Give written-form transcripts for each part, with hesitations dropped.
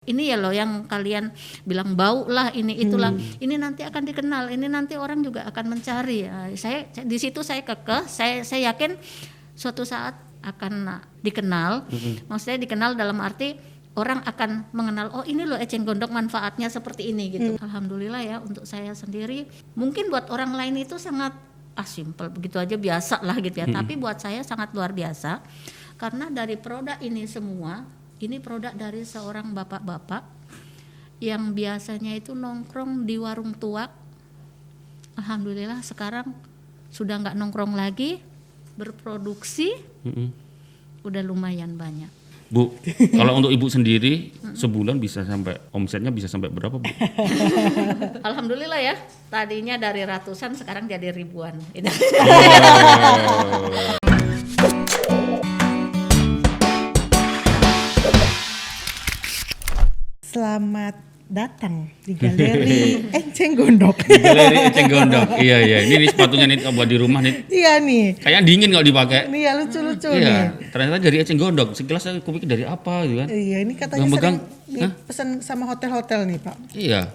Ini ya loh yang kalian bilang bau lah ini itulah, ini nanti akan dikenal, ini nanti orang juga akan mencari. Saya di situ saya kekeh, saya yakin suatu saat akan dikenal. Maksudnya dikenal dalam arti orang akan mengenal, oh ini loh eceng gondok manfaatnya seperti ini gitu. Alhamdulillah ya untuk saya sendiri, mungkin buat orang lain itu sangat simple begitu aja biasa lah gitu ya. Tapi buat saya sangat luar biasa karena dari produk ini semua. Ini produk dari seorang bapak-bapak yang biasanya itu nongkrong di warung tuak. Alhamdulillah sekarang sudah nggak nongkrong lagi, berproduksi, udah lumayan banyak. Bu, kalau untuk ibu sendiri sebulan bisa sampai omsetnya bisa sampai berapa, Bu? Alhamdulillah ya, tadinya dari ratusan sekarang jadi ribuan. Selamat datang di Galeri Eceng Gondok. Di Galeri Eceng Gondok. Iya. Ini sepatunya nih buat di rumah nih. Iya nih. Kayaknya dingin kalau dipakai. Iya lucu-lucu Iya. nih. Ternyata dari Eceng Gondok. Sekilas saya kupikir dari apa gitu kan. Iya, ini katanya Megang, sering pesan sama hotel-hotel nih, Pak. Iya.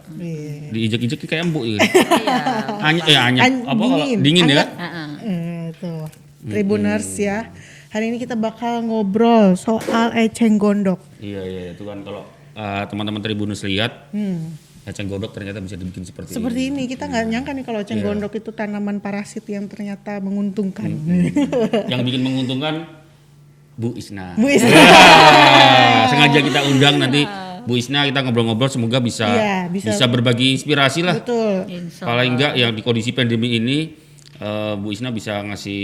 Diinjek-injek kayak empuk gitu. Iya. Anyep. Apa kalau dingin ya? Tuh. Tribuners ya. Hari ini kita bakal ngobrol soal Eceng Gondok. Iya, itu kan kalau teman-teman Tribunus lihat eceng gondok ternyata bisa dibikin seperti ini. Kita nggak nyangka nih kalau eceng gondok itu tanaman parasit yang ternyata menguntungkan. Yang bikin menguntungkan Bu Isna. Bu Isna. Sengaja kita undang nanti Bu Isna, kita ngobrol-ngobrol semoga bisa berbagi inspirasi lah. Betul. Paling enggak yang di kondisi pandemi ini Bu Isna bisa ngasih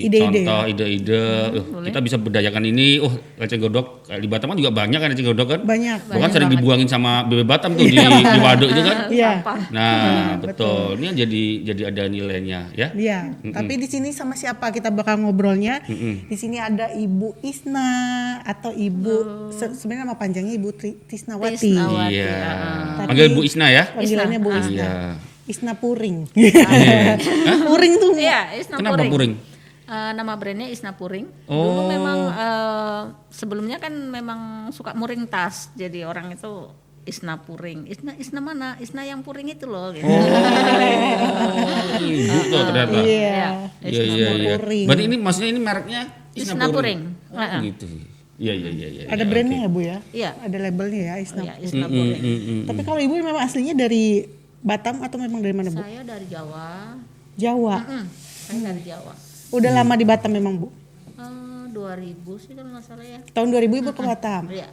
contoh, ide-ide. Kita bisa berdayakan ini. Eceng gondok di Batam kan juga banyak kan eceng gondok kan? Banyak. Bukan sering dibuangin sama bebek Batam tuh di waduk itu kan? Iya. Nah, betul. Ini jadi ada nilainya ya. Iya. Tapi di sini sama siapa kita bakal ngobrolnya? Di sini ada Ibu Isna atau Ibu sebenarnya nama panjangnya Ibu Tisnawati. Iya. Panggil Bu Isna ya? Panggilannya Bu Isna. Iya. Isna Puring. Iya. Puring tuh. Iya, Isna Kenapa Puring? Nama brandnya Isna Puring. Oh. Dulu memang sebelumnya kan memang suka muring tas, jadi orang itu Isna Puring. Isna mana? Isna yang puring itu loh. Gitu. Ibu ternyata. Iya. Puring. Berarti ini maksudnya ini mereknya Isna Puring. Gitu. Iya. Ada brandnya ya Bu ya? Iya. Ada labelnya ya Isna. Iya, Isna Puring. Tapi kalau Ibu memang aslinya dari Batam atau memang dari mana Bu? Saya dari Jawa. Jawa. Saya dari Jawa. Udah lama di Batam memang Bu? 2000 sih kalau nggak salah ya. Tahun 2000 Ibu ke Batam? Iya.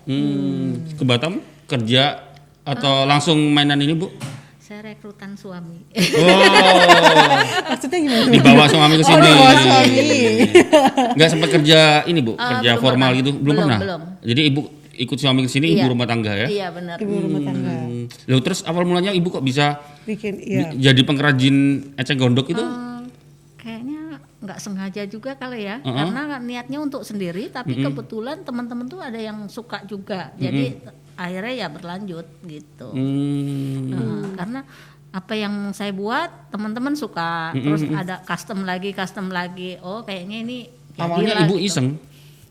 Ke Batam kerja atau langsung mainan ini Bu? Saya rekrutan suami. Maksudnya gimana? Dibawa suami ke sini. Dibawa suami. Nggak sempat kerja ini Bu, kerja formal pernah. gitu? Belum pernah? Belum. Jadi Ibu ikut suami ke sini, ibu rumah tangga ya? Iya benar. Ibu rumah tangga. Lalu terus awal mulanya Ibu kok bisa Bikin jadi pengrajin eceng gondok itu? Kayaknya nggak sengaja juga kali ya, karena niatnya untuk sendiri, tapi kebetulan teman-teman tuh ada yang suka juga, jadi akhirnya ya berlanjut gitu. Karena apa yang saya buat teman-teman suka, terus ada custom lagi, oh kayaknya ini awalnya Ibu gitu. iseng?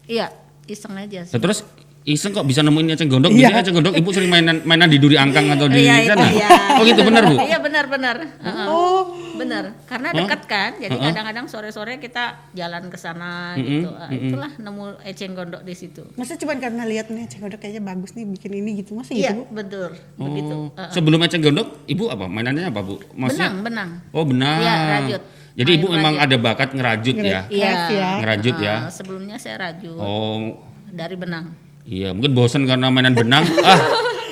Iya, iseng aja sih. Nah, terus iseng kok bisa nemuin eceng gondok? Biasanya eceng gondok Ibu sering mainan di duri angkang atau di sana? Iya. Oh gitu benar Bu? Iya benar. Benar, karena dekat kan, jadi kadang-kadang sore-sore kita jalan ke sana gitu. Itulah nemu eceng gondok di situ. Masa cuma karena lihat nih eceng gondok kayaknya bagus nih bikin ini gitu, masa gitu Bu? Iya betul, begitu. Sebelum eceng gondok Ibu apa? Mainannya apa Bu? Maksudnya? Benang. Oh benang. Iya, rajut. Jadi Ibu memang ada bakat ngerajut ya? Iya. Ngerajut ya? Sebelumnya saya rajut dari benang. Iya, mungkin bosan karena mainan benang.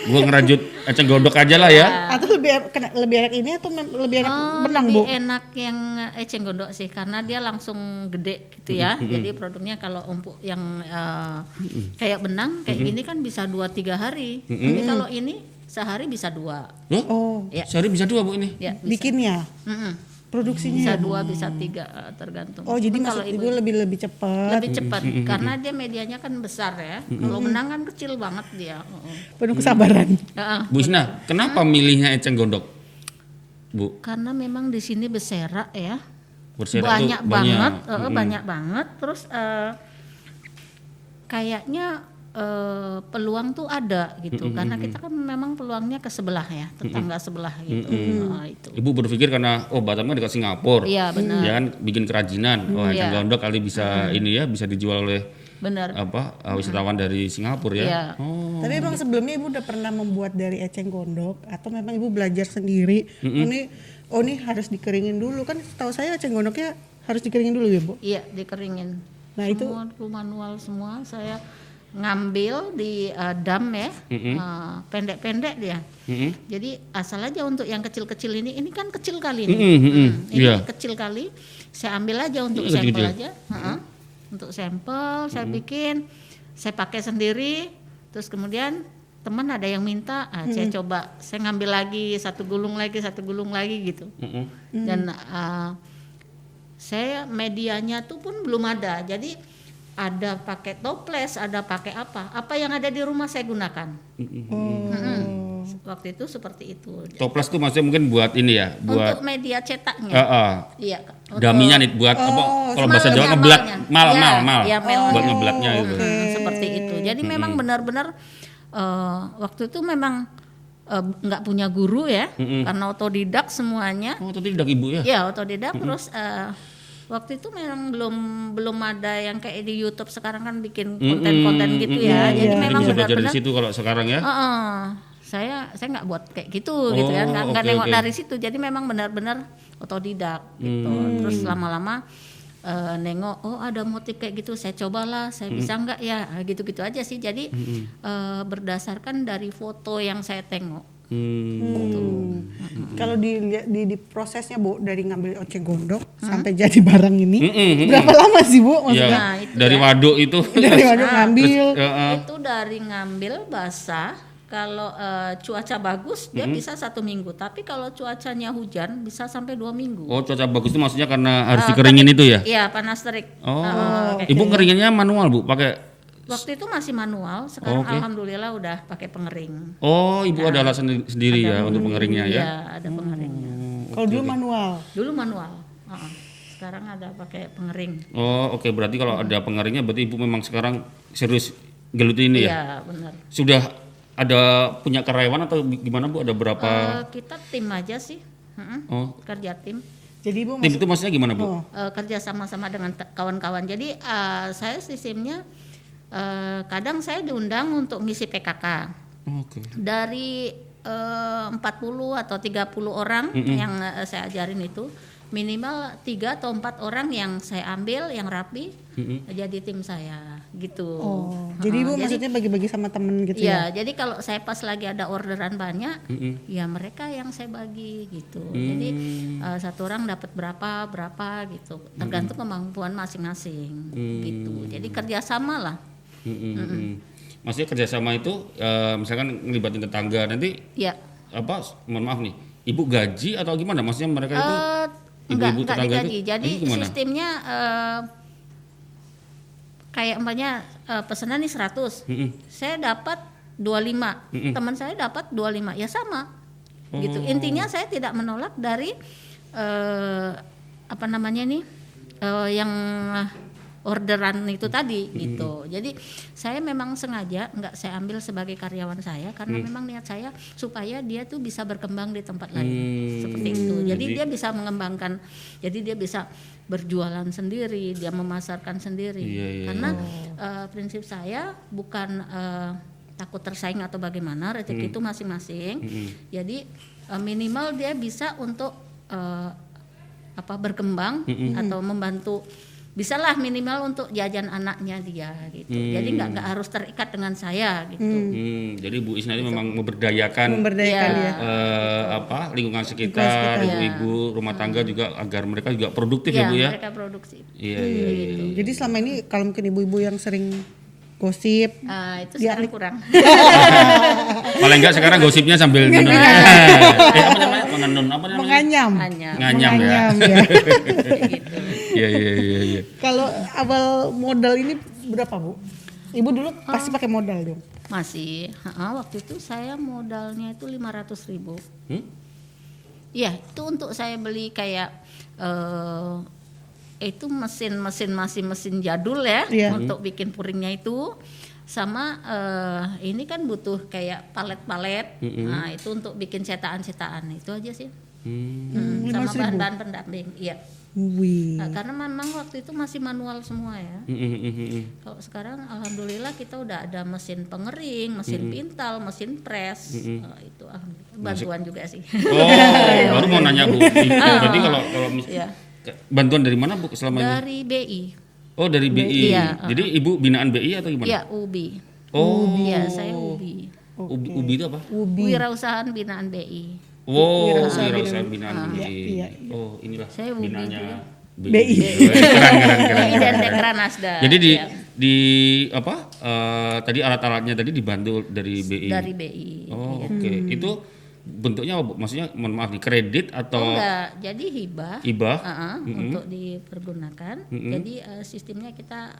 Gua ngerajut eceng gondok aja lah ya. Atau lebih enak ini atau lebih enak benang Bu? Lebih enak yang eceng gondok sih, karena dia langsung gede gitu ya. Jadi produknya kalau empuk yang kayak benang kayak gini kan bisa 2-3 hari. Tapi kalau ini sehari bisa 2. Ya. Sehari bisa 2 Bu ini? Ya, bisa. Bikinnya? Produksinya bisa 2 bisa 3 tergantung. Oh jadi maksud Ibu lebih cepat? Lebih cepat karena dia medianya kan besar ya. Kalau benang kan kecil banget dia. Penuh kesabaran. Bu Isna, kenapa milihnya eceng gondok Bu? Karena memang di sini berserak ya. Berserak banyak banget. Terus kayaknya peluang tuh ada gitu, karena kita kan memang peluangnya ke sebelah ya, tetangga sebelah gitu. Nah, itu. Ibu berpikir karena Batam kan dekat Singapura, Iya benar. ya kan bikin kerajinan, eceng Iya. gondok kali bisa ini ya, bisa dijual oleh Benar. wisatawan dari Singapura ya. Iya. Tapi emang sebelumnya ibu udah pernah membuat dari eceng gondok atau memang ibu belajar sendiri? Ini harus dikeringin dulu kan? Tahu saya eceng gondoknya harus dikeringin dulu ya bu? Iya, dikeringin. Nah, itu semua manual semua saya ngambil di dam ya, pendek-pendek dia. Jadi asal aja untuk yang kecil-kecil ini kan kecil kali nih. Ini kecil kali, saya ambil aja untuk sampel aja. Untuk sampel saya bikin, saya pakai sendiri, terus kemudian teman ada yang minta, saya coba, saya ngambil lagi satu gulung lagi gitu. Dan saya medianya tuh pun belum ada, jadi ada pakai toples, ada pakai apa yang ada di rumah saya gunakan. Waktu itu seperti itu. Toples tuh maksudnya mungkin buat ini ya, buat untuk media cetaknya. Iya. Daminya nih buat kalau bahasa Jawa ngeblat, mal. Ya, buat ngeblatnya itu. Seperti itu. Jadi memang benar-benar waktu itu memang nggak punya guru ya, karena otodidak semuanya. Otodidak ibu ya? Ya otodidak. Terus waktu itu memang belum ada yang kayak di YouTube sekarang kan bikin konten-konten gitu ya. Jadi memang bisa belajar benar-benar di situ kalau sekarang ya. saya nggak buat kayak gitu gitu ya, nggak nengok dari situ. Jadi memang benar-benar otodidak gitu. Terus lama-lama nengok, ada motif kayak gitu, saya cobalah, saya bisa nggak ya, gitu-gitu aja sih. Jadi berdasarkan dari foto yang saya tengok. Kalau di prosesnya bu, dari ngambil eceng gondok sampai jadi barang ini, berapa lama sih bu maksudnya? Ya, dari waduk itu. Dari waduk ngambil. Itu dari ngambil basah. Kalau cuaca bagus dia bisa 1 minggu, tapi kalau cuacanya hujan bisa sampai 2 minggu. Cuaca bagus itu maksudnya karena harus dikeringin itu ya? Iya, panas terik. Ibu ngeringinnya manual bu, pakai? Waktu itu masih manual, sekarang alhamdulillah udah pakai pengering. Ibu ada alat sendiri ya untuk pengeringnya ya? Iya, ada pengeringnya. Kalau dulu manual? Dulu manual. Sekarang ada pakai pengering. Oke, berarti kalau ada pengeringnya berarti ibu memang sekarang serius geluti ini ya? Iya, benar. Sudah ada punya karyawan atau gimana bu? Ada berapa? Kita tim aja sih, kerja tim. Jadi ibu Tim itu maksudnya gimana bu? Kerja sama-sama dengan kawan-kawan. Jadi saya sistemnya kadang saya diundang untuk ngisi PKK. Dari 40 atau 30 orang yang saya ajarin itu, minimal 3 atau 4 orang yang saya ambil yang rapi jadi tim saya gitu. Jadi ibu maksudnya bagi-bagi sama temen gitu ya? Iya, jadi kalau saya pas lagi ada orderan banyak, ya mereka yang saya bagi gitu. Jadi satu orang dapat berapa gitu, tergantung kemampuan masing-masing gitu. Jadi kerjasama lah. Maksudnya kerjasama itu misalkan ngelibatin tetangga nanti mohon maaf nih, ibu gaji atau gimana? Maksudnya mereka itu ibu-ibu tetangga digaji. itu jadi sistemnya kayak umpamanya pesanan nih 100, saya dapat 25, teman saya dapat 25, ya sama gitu. Intinya saya tidak menolak dari yang orderan itu tadi gitu. Jadi saya memang sengaja nggak saya ambil sebagai karyawan saya karena memang niat saya supaya dia tuh bisa berkembang di tempat lain seperti itu. Jadi dia bisa mengembangkan, jadi dia bisa berjualan sendiri, dia memasarkan sendiri. Karena prinsip saya bukan takut tersaing atau bagaimana, rezeki itu masing-masing. Jadi minimal dia bisa untuk berkembang atau membantu. Bisalah minimal untuk jajan anaknya dia gitu. Jadi nggak harus terikat dengan saya gitu. Jadi Bu Isna ini memang memberdayakan lingkungan sekitar, ibu-ibu rumah tangga juga agar mereka juga produktif ya Bu ya. Mereka produktif. Iya. Jadi selama ini kalau mungkin ibu-ibu yang sering gosip, itu sekarang kurang. Paling enggak sekarang gosipnya sambil menganyam ya. Gitu. Iya. Kalau awal modal ini berapa Bu? Ibu dulu pasti pakai modal dong? Masih. Waktu itu saya modalnya itu 500.000. Iya, itu untuk saya beli kayak itu mesin jadul ya untuk bikin puringnya itu. sama ini kan butuh kayak palet-palet. Nah, itu untuk bikin cetakan-cetakan itu aja sih. Sama 5.000? bahan-bahan pendamping. Iya. Wih. Nah, karena memang waktu itu masih manual semua ya. Kalau sekarang alhamdulillah kita udah ada mesin pengering, mesin pintal, mesin press. Itu alhamdulillah. Bantuan juga sih. Oh, baru mau nanya Bu. Berarti kalau Iya. bantuan dari mana Bu selama ini? Dari BI. Oh, dari BI. Iya, Jadi Ibu binaan BI atau gimana? Iya, UBI. Oh. Iya, saya UBI. UBI itu apa? Wirausahaan Binaan BI. Wow, Wirausaha Wirausaha Binaan BI. Iya. Oh, inilah Saya UBI binanya BI. Keren. BI dan Dekranasda. Jadi Iya. di apa? Tadi alat-alatnya tadi dibantu dari BI. Dari BI. Oh, oke. Itu bentuknya apa, Bu? Maksudnya mohon maaf di kredit atau Enggak, jadi hibah. hibah? Untuk dipergunakan. Jadi sistemnya kita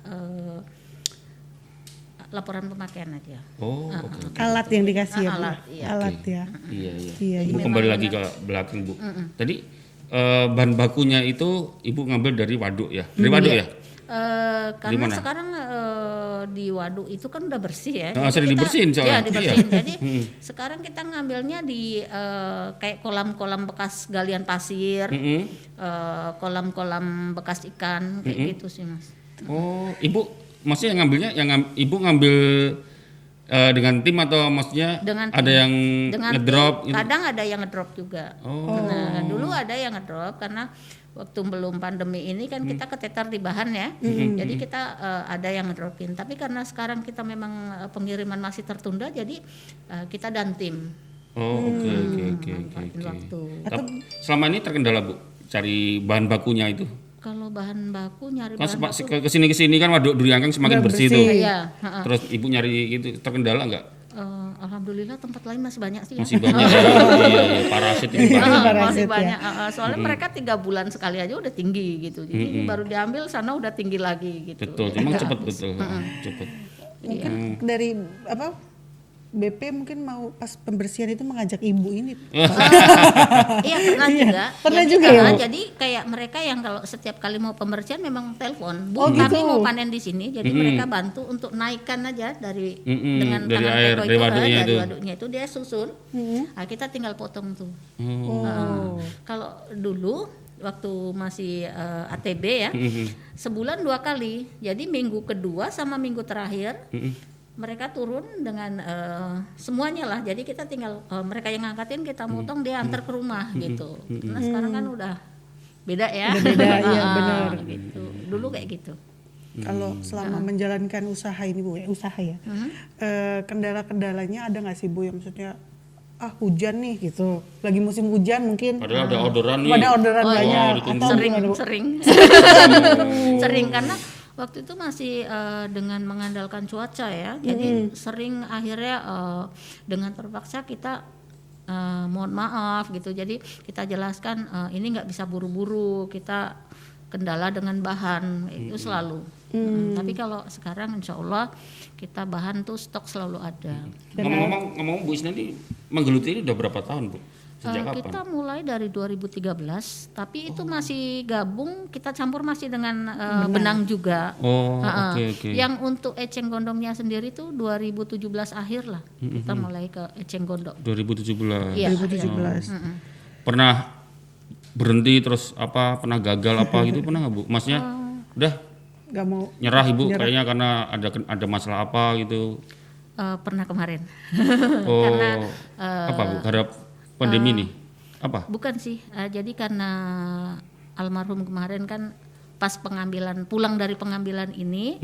laporan pemakaian aja. Oh, oke. Alat yang dikasih ya, Bu? Alat, iya. Alat ya. Iya. Iya, Ibu iya. kembali lagi ke belakang, Bu. Tadi bahan bakunya itu Ibu ngambil dari waduk ya? Dari waduk ya? Karena mana? sekarang di waduk itu kan udah bersih ya. Nah, Jadi sering kita- dibersihin soalnya. Iya, dibersihin. Iya. Jadi sekarang kita ngambilnya di kayak kolam-kolam bekas galian pasir, kolam-kolam bekas ikan kayak gitu sih, Mas. Oh, Ibu maksudnya Ibu ngambil dengan tim atau maksudnya Dengan ada tim. yang Dengan ngedrop tim, gitu? kadang ada yang ngedrop juga. Oh. Nah, dulu ada yang ngedrop karena waktu belum pandemi ini kan kita keteter di bahan ya. Jadi kita ada yang ngedropin. Tapi karena sekarang kita memang pengiriman masih tertunda, jadi kita dan tim. Oh, oke. Manfaatin waktu. Tapi selama ini terkendala Bu cari bahan bakunya itu. Kalau bahan baku nyari Kan bahan baku, kesini kan waduk Duri Angkeng semakin Udah bersih bersih. tuh. iya, Terus Ibu nyari gitu terkendala nggak? alhamdulillah tempat lain masih banyak sih. Masih banyak ya. Iya, parasit ini banyak. Parasit masih ya. banyak. Soalnya mereka 3 bulan sekali aja udah tinggi gitu. Jadi ini baru diambil sana udah tinggi lagi gitu. Betul, memang cepat betul. Cepat. Mungkin dari apa BP mungkin mau pas pembersihan itu mengajak ibu ini. Iya pernah juga. pernah Jadi, juga ya, Bu? Jadi kayak mereka yang kalau setiap kali mau pembersihan memang telepon. Bu, kami mau panen di sini. Jadi mereka bantu untuk naikkan aja dari dengan dari tangan air, teko dari itu, waduknya dari itu. waduknya itu dia susun. Nah, kita tinggal potong tuh. Oh. Kalau dulu waktu masih ATB ya, sebulan 2 kali. Jadi minggu kedua sama minggu terakhir mereka turun dengan semuanya lah. Jadi kita tinggal mereka yang ngangkatin, kita motong, dia antar ke rumah gitu. Karena sekarang kan udah beda ya. Udah beda, iya, benar. Gitu. Dulu kayak gitu. Kalau selama menjalankan usaha ini Bu ya, usaha ya. Kendala-kendalanya ada nggak sih Bu yang maksudnya hujan nih gitu. Lagi musim hujan mungkin. Padahal ada orderan nih. Ada orderan banyak ditunggu. atau gimana, Bu? Sering sering karena waktu itu masih dengan mengandalkan cuaca ya. Jadi sering akhirnya dengan terpaksa kita mohon maaf gitu. Jadi kita jelaskan ini nggak bisa buru-buru, kita kendala dengan bahan itu selalu. Tapi kalau sekarang insya Allah kita bahan tuh stok selalu ada. Ngomong-ngomong Bu Isna ini menggeluti ini udah berapa tahun Bu? Sejak kapan? Kita mulai dari 2013, tapi itu masih gabung, kita campur masih dengan benang juga. Oh, oke. Yang untuk eceng gondongnya sendiri tuh 2017 akhir lah kita mulai ke eceng gondong. 2017. Iya. 2017. Pernah berhenti terus pernah gagal gitu pernah nggak Bu? Maksudnya udah Gak mau. nyerah Ibu kayaknya karena ada masalah apa gitu. Pernah kemarin. Oh, Karena, apa Bu? Harap pandemi nih. Apa? Bukan sih, jadi karena almarhum kemarin kan pas pulang dari pengambilan ini,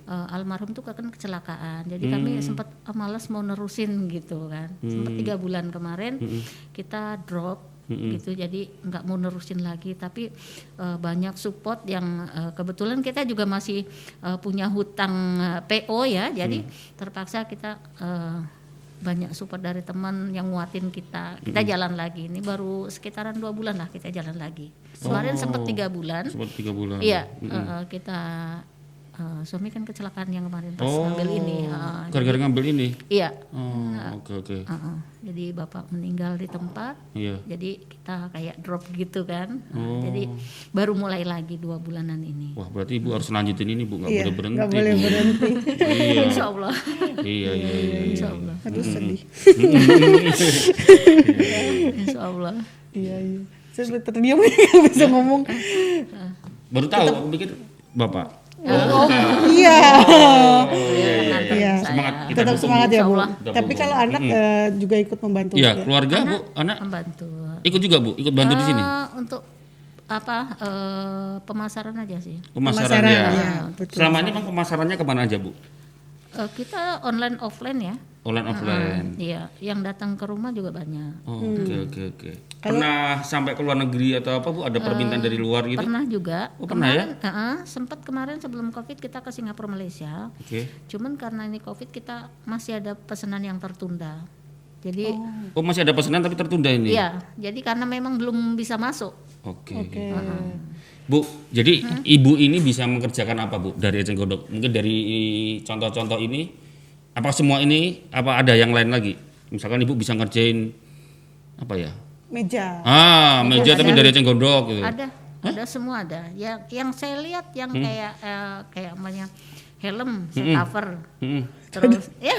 almarhum tuh kan kecelakaan. Jadi kami sempat malas mau nerusin gitu kan. Sempat 3 bulan kemarin kita drop gitu, jadi nggak mau nerusin lagi. Tapi banyak support yang kebetulan kita juga masih punya hutang PO ya. Jadi terpaksa kita banyak support dari teman yang nguatin kita jalan lagi. Ini baru sekitaran 2 bulan lah kita jalan lagi. Kemarin sempat 3 bulan. Sempat 3 bulan. Iya, kita suami kan kecelakaan yang kemarin pas ngambil ini. Gara-gara ngambil ini. Iya. Oke. Jadi bapak meninggal di tempat. Iya. Jadi kita kayak drop gitu kan. Jadi baru mulai lagi 2 bulanan ini. Wah, berarti Ibu harus lanjutin ini, Bu. Nggak boleh berhenti. Nggak boleh Bu. berhenti. Iya. Insya Allah. Iya. Insya Allah. Aduh sedih. Insya Allah. Iya. Saya terdiam nggak bisa ngomong. Baru tahu, aku pikir Bapak. Iya. Iya. Semangat, kita Tetap dukung, semangat Bu. ya Bu. Insyaallah. Tapi kalau anak juga ikut membantu. Iya, keluarga Bu, anak Membantu. ikut juga Bu, ikut bantu di sini. Untuk pemasaran aja sih. Pemasaran Pemasaran, ya. ya, betul. Selama ini Bang pemasarannya kemana aja Bu? Kita online offline ya. Online offline. Iya, yang datang ke rumah juga banyak. Oh, oke. Pernah sampai ke luar negeri atau apa Bu? Ada permintaan dari luar gitu? Pernah juga. Oh, pernah ya? Sempat kemarin sebelum Covid kita ke Singapura Malaysia. Oke. Cuman karena ini Covid kita masih ada pesanan yang tertunda. Jadi Oh, masih ada pesanan tapi tertunda ini? iya, jadi karena memang belum bisa masuk. Oke. Bu, jadi Ibu ini bisa mengerjakan apa Bu dari eceng gondok? Mungkin dari contoh-contoh ini, apa semua ini, apa ada yang lain lagi? Misalkan Ibu bisa ngerjain apa ya? Meja. Meja tapi dari eceng gondok gitu. Ada semua ada. Yang saya lihat yang kayak namanya helm saya cover. Terus ya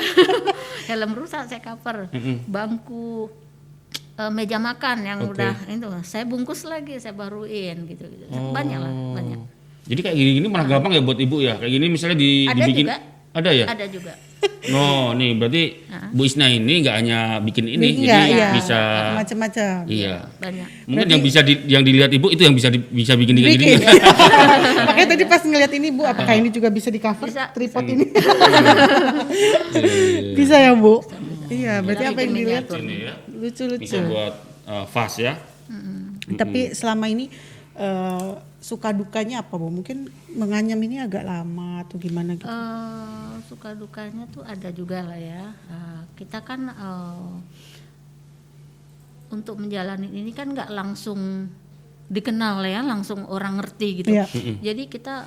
helm rusak saya cover. Bangku meja makan yang udah itu saya bungkus lagi, saya baruin gitu. Banyak lah, banyak. Jadi kayak gini malah gampang ya buat Ibu ya. Kayak gini misalnya dibikin juga. Ada ya? Ada juga. No, nih berarti Bu Isna ini nggak hanya bikin ini, Iya, jadi iya. bisa Macam-macam. iya. Banyak. Mungkin yang bisa yang dilihat Ibu itu yang bisa bikin kayak gini. Bikin. Makanya tadi pas ngeliat ini Bu, apakah ini juga bisa di cover Bisa. tripod ini? Bisa ya Bu? Iya, berarti apa yang dilihat Ini ya. lucu-lucu. Bisa buat vas ya. Tapi selama ini suka dukanya apa Bu? Mungkin menganyam ini agak lama atau gimana gitu? Suka dukanya tuh ada juga lah ya. Kita kan untuk menjalani ini kan nggak langsung dikenal ya, langsung orang ngerti gitu. Iya. Jadi kita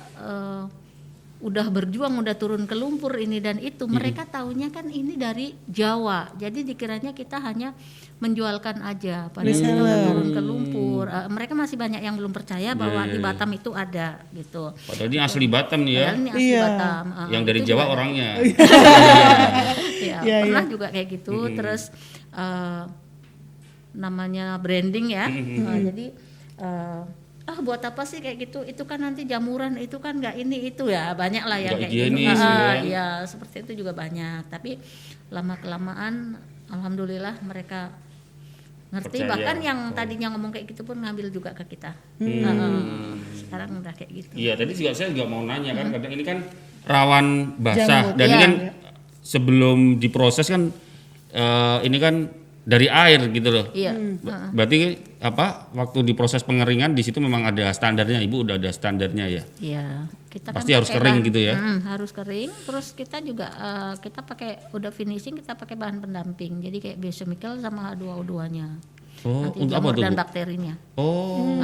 udah berjuang, udah turun ke lumpur ini dan itu. Mereka taunya kan ini dari Jawa. Jadi dikiranya kita hanya menjualkan aja. Padahal kita turun ke lumpur. Mereka masih banyak yang belum percaya bahwa di Batam itu ada gitu. Padahal ini asli Batam nih ya. Padahal ini asli Batam. Yang dari itu Jawa juga ada. orangnya. Ya, pernah juga kayak gitu. Terus namanya branding ya. Jadi buat apa sih kayak gitu? Itu kan nanti jamuran, itu kan nggak ini itu ya, banyak lah yang Nggak kayak gitu. higienis, ya. Ya seperti itu juga banyak. Tapi lama kelamaan, alhamdulillah mereka ngerti. Percaya. Bahkan yang tadinya ngomong kayak gitu pun ngambil juga ke kita. Sekarang udah kayak gitu. Iya, tadi juga saya juga mau nanya kan, kadang ini kan rawan basah Jamur. dan ini Iya. kan sebelum diproses kan ini kan dari air gitu loh. Iya. Berarti apa? Waktu diproses pengeringan di situ memang ada standarnya, Ibu udah ada standarnya ya. Iya, kita Pasti kan harus pakai kering bahan- gitu ya? Harus kering. Terus kita juga kita pakai udah finishing, kita pakai bahan pendamping. Jadi kayak biochemical sama H2O2-nya. Oh, Nanti untuk apa jamur tuh, dan Bu? bakterinya. Oh.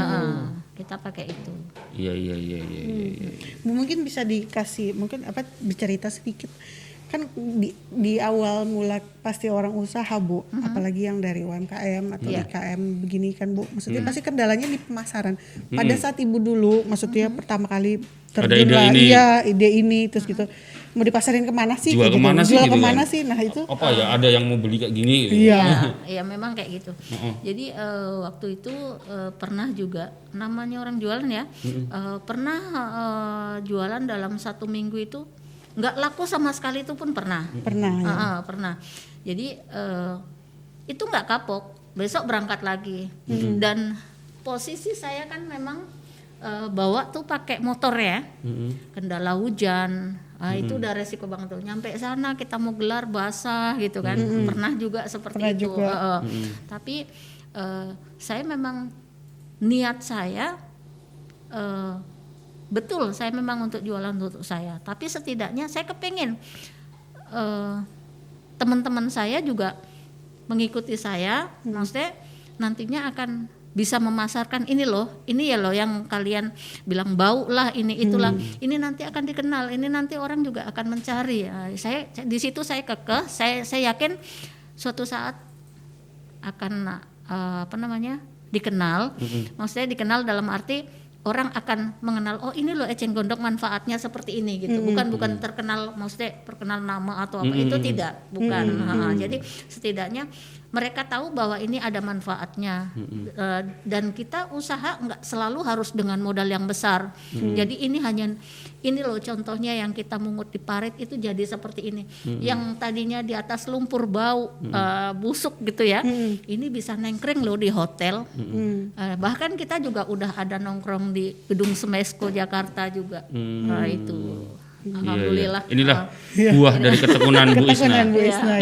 Kita pakai itu. Iya. Bu, mungkin bisa dikasih mungkin bercerita sedikit kan di awal mula pasti orang usaha Bu, apalagi yang dari UMKM atau IKM begini kan Bu, maksudnya pasti kendalanya di pemasaran. Pada saat Ibu dulu maksudnya pertama kali terjun ide lah, ini. ide ini terus gitu mau dipasarin kemana sih? Jual gitu. kemana sih Jual gitu kemana kan? sih? Nah itu Apa ya ada yang mau beli kayak gini gitu. iya. Ya memang kayak gitu. Jadi waktu itu pernah juga namanya orang jualan ya, pernah jualan dalam 1 minggu itu nggak laku sama sekali, itu pun pernah. Pernah ya. Pernah. Jadi itu nggak kapok, besok berangkat lagi. Dan posisi saya kan memang bawa tuh pakai motor ya, kendala hujan. Itu udah resiko banget tuh. Nyampe sana kita mau gelar basah gitu kan. Pernah juga seperti Pernah itu. juga. Tapi saya memang niat saya betul, saya memang untuk jualan untuk saya. Tapi setidaknya saya kepengen teman-teman saya juga mengikuti saya. Maksudnya nantinya akan bisa memasarkan ini loh, ini ya loh yang kalian bilang bau lah ini itulah, ini nanti akan dikenal, ini nanti orang juga akan mencari. Saya di situ saya kekeh, saya yakin suatu saat akan dikenal. Maksudnya dikenal dalam arti orang akan mengenal, oh ini loh eceng gondok manfaatnya seperti ini gitu. Bukan terkenal, maksudnya terkenal nama atau apa, itu tidak, bukan. Jadi setidaknya mereka tahu bahwa ini ada manfaatnya. Dan kita usaha nggak selalu harus dengan modal yang besar. Jadi ini loh contohnya yang kita mungut di parit itu jadi seperti ini. Yang tadinya di atas lumpur bau busuk gitu ya. Ini bisa nengkring loh di hotel. Bahkan kita juga udah ada nongkrong di gedung Smesco Jakarta juga. Itu alhamdulillah. Iya. Inilah buah dari ketekunan Bu Isna.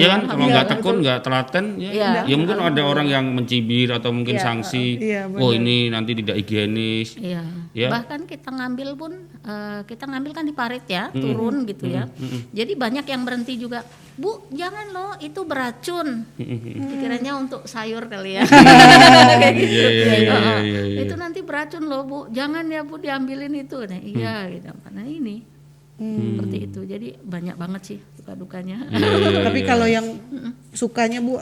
Ya kan, kalau nggak tekun, nggak telaten, ya mungkin ada orang yang mencibir atau mungkin sanksi. Oh ini nanti tidak higienis. Ya. Bahkan kita ngambil pun, kita ngambil kan di parit ya, turun gitu ya. Jadi banyak yang berhenti juga. Bu, jangan loh, itu beracun. Dikiranya untuk sayur kali ya. Itu nanti beracun loh Bu, jangan ya Bu diambilin itu. Nah, iya gitu. Karena ini seperti itu. Jadi banyak banget sih suka dukanya. Tapi kalau yang sukanya Bu,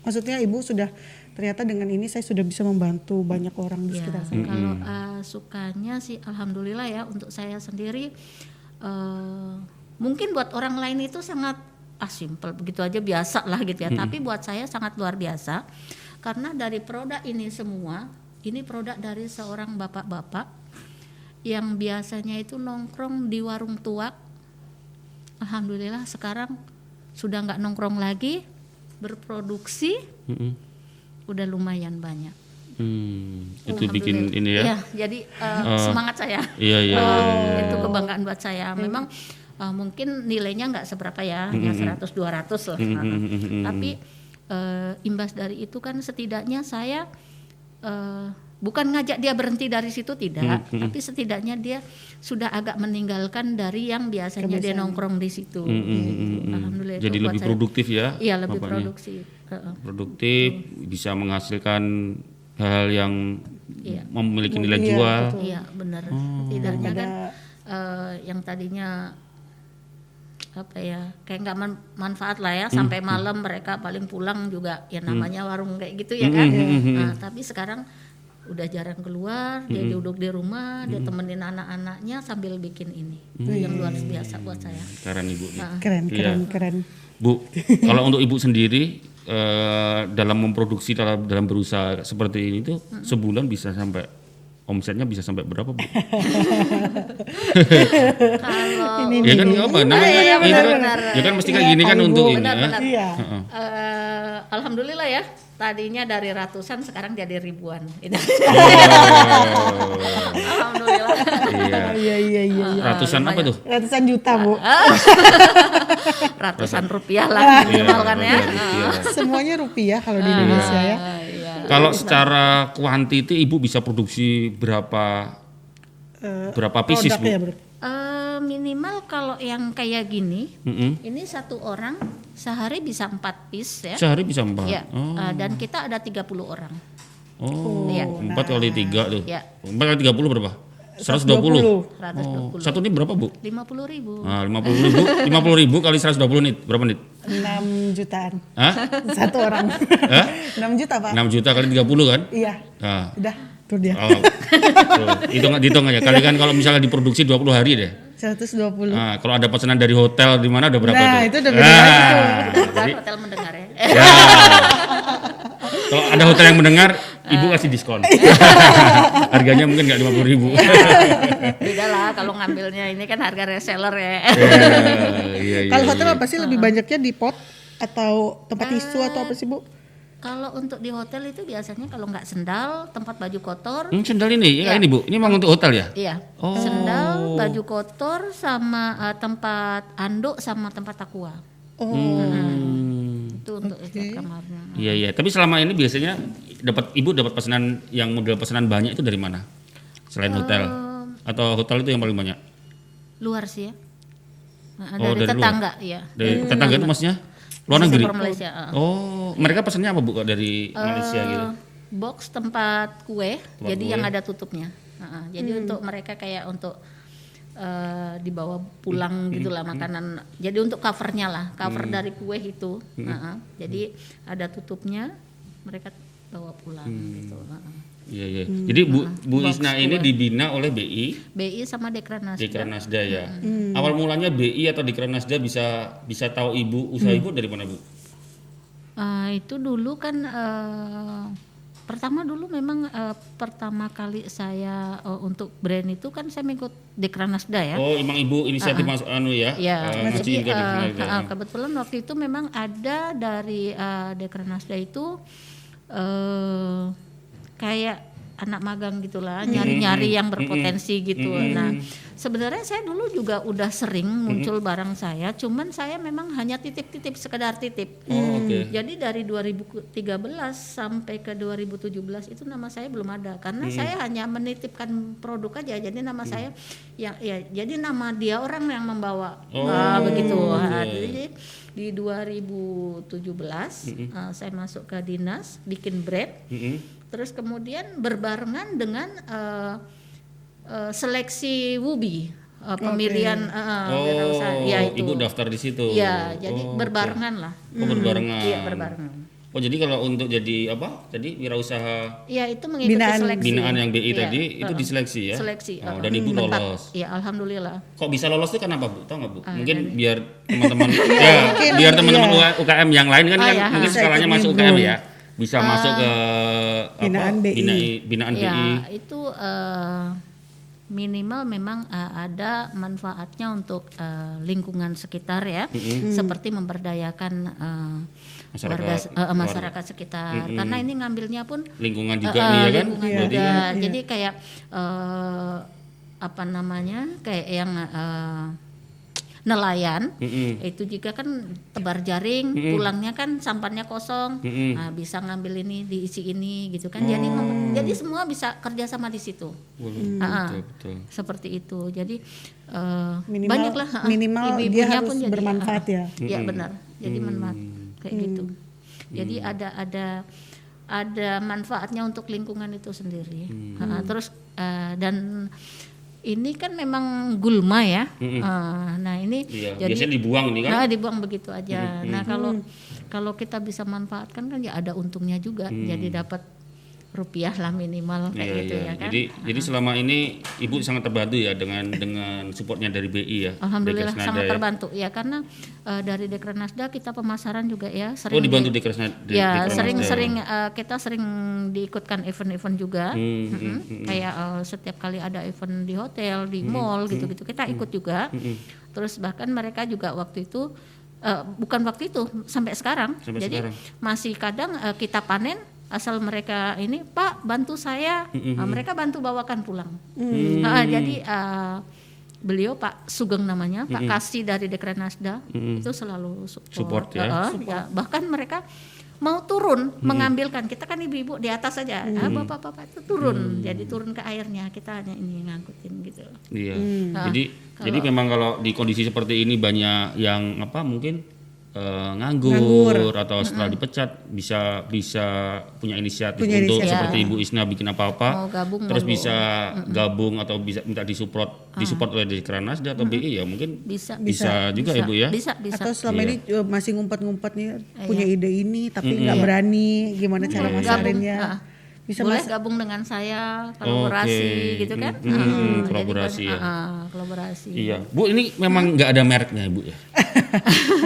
maksudnya Ibu sudah ternyata dengan ini saya sudah bisa membantu banyak orang di sekitar saya. Kalau sukanya sih alhamdulillah ya, untuk saya sendiri mungkin buat orang lain itu sangat simple begitu aja, biasa lah gitu ya. Tapi buat saya sangat luar biasa karena dari produk ini semua, ini produk dari seorang bapak-bapak yang biasanya itu nongkrong di warung tuak. Alhamdulillah sekarang sudah nggak nongkrong lagi, berproduksi, udah lumayan banyak. Itu bikin ini ya. Iya, jadi semangat saya. Iya. Itu kebanggaan buat saya. Memang mungkin nilainya nggak seberapa ya, hanya 100-200 lah. Tapi imbas dari itu kan setidaknya saya bukan ngajak dia berhenti dari situ, tidak, tapi setidaknya dia sudah agak meninggalkan dari yang biasanya dia nongkrong di situ. Alhamdulillah. Jadi lebih produktif ya? Iya, lebih produktif. Produktif, bisa menghasilkan hal yang memiliki nilai jual. Iya, benar. Setidaknya kan yang tadinya kayak nggak manfaat lah ya, sampai malam mereka paling pulang juga ya namanya warung kayak gitu ya kan. Nah, tapi sekarang udah jarang keluar, dia duduk di rumah, dia temenin anak-anaknya sambil bikin ini. Itu yang luar biasa buat saya. Keren Ibu. Keren. Bu, kalau untuk Ibu sendiri dalam memproduksi, dalam berusaha seperti ini tuh sebulan bisa sampai omsetnya bisa sampai berapa Bu? Kalau ya kan apa? benar. Ya kan mesti kayak gini kan untuk ini. Iya. Alhamdulillah ya. Tadinya dari ratusan sekarang jadi ribuan. Alhamdulillah. Iya. Ratusan apa tuh? Ratusan juta Bu. Ratusan rupiah lah minimal kan ya. Semuanya rupiah kalau di Indonesia ya. Kalau secara kuantiti Ibu bisa produksi berapa pieces Bu? Minimal kalau yang kayak gini, ini satu orang sehari bisa 4 piece ya. Sehari bisa 4? Ya, dan kita ada 30 orang. Oh, ya. 4 kali 3 tuh. Ya. 4 kali 30 berapa? 120. 120. Satu ini berapa Bu? 50.000. Nah, 50.000 kali 120 menit, berapa menit? 6 jutaan. Hah? Satu orang. 6 juta Pak. 6 juta kali 30 kan? Iya. Nah. Udah, tuh dia. Oh. Hitung aja. Kali kan kalau misalnya diproduksi 20 hari deh. 120. Nah, kalau ada pesanan dari hotel di mana udah berapa tuh? Nah, itu udah beda lagi tuh. Jadi, hotel mendengar ya. Kalau ada hotel yang mendengar, Ibu kasih diskon. Harganya mungkin nggak 50.000. Beda lah kalau ngambilnya ini kan harga reseller ya. Iya. Kalau hotel apa sih lebih banyaknya di pot atau tempat tisu atau apa sih Bu? Kalau untuk di hotel itu biasanya kalau nggak sendal, tempat baju kotor. Sendal ini, ini Bu, ini memang untuk hotel ya? Iya. Oh. Sendal, baju kotor, sama tempat anduk, sama tempat aqua. Itu untuk kamarnya. Iya. Tapi selama ini biasanya Ibu dapat pesanan yang model pesanan banyak itu dari mana? Selain hotel? Atau hotel itu yang paling banyak? Luar sih ya. Dari tetangga, ya. Dari tetangga itu maksudnya? Luar negeri? Malaysia. Oh, mereka pesannya apa Bu dari Malaysia gitu? box tempat kue, jadi kue. yang ada tutupnya. Jadi untuk mereka kayak untuk dibawa pulang gitulah makanan. Jadi untuk covernya lah, cover dari kue itu. Jadi ada tutupnya, mereka bawa pulang gitu. Iya. Jadi Bu Isna ini dibina oleh BI sama Dekranasda. Dekranasda ya. Awal mulanya BI atau Dekranasda bisa tahu Ibu usaha Ibu dari mana, Bu? Itu dulu kan pertama dulu memang pertama kali saya untuk brand itu kan saya mengikut Dekranasda ya. Oh, emang Ibu inisiatif masuk ya? Ya, jadi juga Dekranasda. kebetulan waktu itu memang ada dari Dekranasda itu kayak anak magang gitulah, nyari-nyari yang berpotensi gitu. Nah, sebenarnya saya dulu juga udah sering muncul barang saya, cuman saya memang hanya titip-titip, sekedar titip. Jadi dari 2013 sampai ke 2017 itu nama saya belum ada, karena saya hanya menitipkan produk aja. Jadi nama saya ya jadi nama dia orang yang membawa begitu. Jadi di 2017 saya masuk ke dinas bikin brand. Terus kemudian berbarengan dengan seleksi WUBI, pemilihan ya itu. Ibu daftar di situ. Ya, jadi berbarengan lah. Berbarengan. Iya, berbarengan. Oh, jadi kalau untuk jadi apa? Jadi wirausaha Iya, itu mengikuti seleksi. Binaan yang BI tadi itu diseleksi ya. Seleksi. Dan Ibu lolos. Iya, alhamdulillah. Kok bisa lolos itu kenapa, Bu? Tahu nggak, Bu? Mungkin biar teman-teman biar teman-teman UKM yang lain kan mungkin skalanya masuk UKM ya. Bisa masuk ke binaan BI. Binaan BI. Ya, itu minimal memang ada manfaatnya untuk lingkungan sekitar ya, seperti memberdayakan masyarakat sekitar. Karena ini ngambilnya pun lingkungan juga nih ya kan. Lingkungan juga. Jadi kayak apa namanya? Kayak yang nelayan itu juga kan tebar jaring, pulangnya kan sampannya kosong, bisa ngambil ini diisi ini gitu kan. Jadi semua bisa kerja sama di situ. Betul. Seperti itu. Jadi minimal ibu-ibunya dia harus pun bermanfaat ya. Iya benar. Jadi manfaat kayak gitu. Jadi ada manfaatnya untuk lingkungan itu sendiri. Terus dan ini kan memang gulma ya. Nah ini jadi biasanya dibuang nih kan. Nah, dibuang begitu aja. Nah kalau kita bisa manfaatkan kan ya ada untungnya juga. Jadi dapat rupiah lah minimal kayak gitu ya kan. Jadi selama ini Ibu sangat terbantu ya dengan supportnya dari BI ya. Alhamdulillah sangat terbantu ya, karena dari Dekranasda kita pemasaran juga ya sering. Dibantu Dekranasda. Ya sering kita sering diikutkan event-event juga. Kayak setiap kali ada event di hotel, di mall gitu-gitu kita ikut juga. Terus bahkan mereka juga waktu itu bukan waktu itu sampai sekarang. Masih kadang kita panen. Asal mereka ini Pak bantu saya, mereka bantu bawakan pulang. Jadi beliau Pak Sugeng namanya, Pak Kasih dari Dekranasda itu selalu support ya. Ya. Bahkan mereka mau turun mengambilkan, kita kan ibu-ibu di atas saja, bapak-bapak itu turun, jadi turun ke airnya, kita hanya ini ngangkutin gitu. Iya. Jadi memang kalau di kondisi seperti ini banyak yang mungkin nganggur atau setelah dipecat bisa punya inisiatif untuk seperti Ibu Isna bikin apa-apa, terus bisa gabung atau bisa minta disupport oleh Dekranasda atau BI ya mungkin bisa juga Ibu ya. Bisa. Atau selama ini masih ngumpet-ngumpet nih punya ide ini tapi nggak berani gimana cara masarinnya. Bisa boleh gabung dengan saya, kolaborasi gitu kan. Kolaborasi ya. Kolaborasi. Iya, Bu ini memang nggak ada mereknya Ibu ya.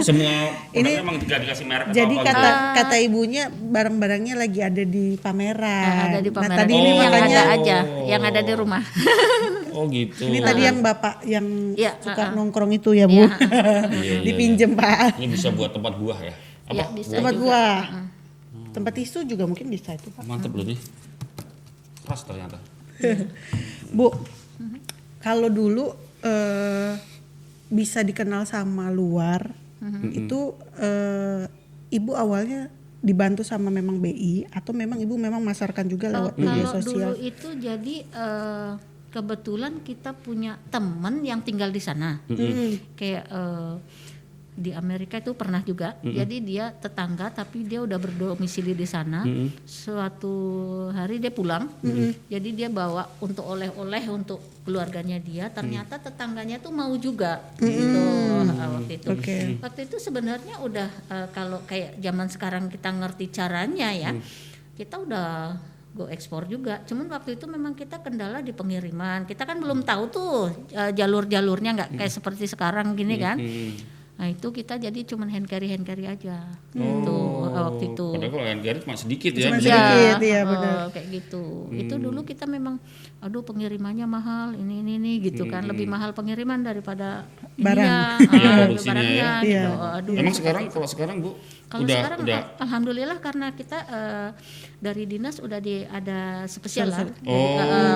Semua ini memang tidak dikasih merek. Jadi kata ibunya barang-barangnya lagi ada di pameran. Ada di pameran. Nah, tadi ini yang makanya ada aja, yang ada di rumah. Oh gitu. Ini tadi yang Bapak yang suka nongkrong itu ya Bu. Dipinjem Pak. Ini bisa buat tempat buah ya. Tempat buah. Tempat tisu juga mungkin bisa itu Pak. Mantap loh nih. Keras ternyata. Bu, kalau dulu bisa dikenal sama luar, itu Ibu awalnya dibantu sama memang BI atau memang Ibu memang masarkan juga lewat media sosial? Kalau dulu itu jadi kebetulan kita punya teman yang tinggal di sana. Kayak di Amerika itu pernah juga. Jadi dia tetangga tapi dia udah berdomisili di sana. Suatu hari dia pulang. Jadi dia bawa untuk oleh-oleh untuk keluarganya dia. Ternyata tetangganya tuh mau juga gitu waktu itu. Waktu itu sebenarnya udah kalau kayak zaman sekarang kita ngerti caranya ya. Kita udah go ekspor juga. Cuman waktu itu memang kita kendala di pengiriman. Kita kan belum tahu tuh jalur-jalurnya nggak kayak seperti sekarang gini kan. Nah itu kita jadi cuman hand carry aja gitu waktu itu. Padahal kalau hand carry cuma sedikit ya. Cuma sedikit, iya benar. Kayak gitu. Itu dulu kita memang, aduh pengirimannya mahal, ini gitu kan, lebih mahal pengiriman daripada Barang. Produksinya barangnya. ya. Gitu. Aduh, Emang sekarang kalau sekarang Bu kalau sekarang udah alhamdulillah karena kita dari dinas udah ada spesial lah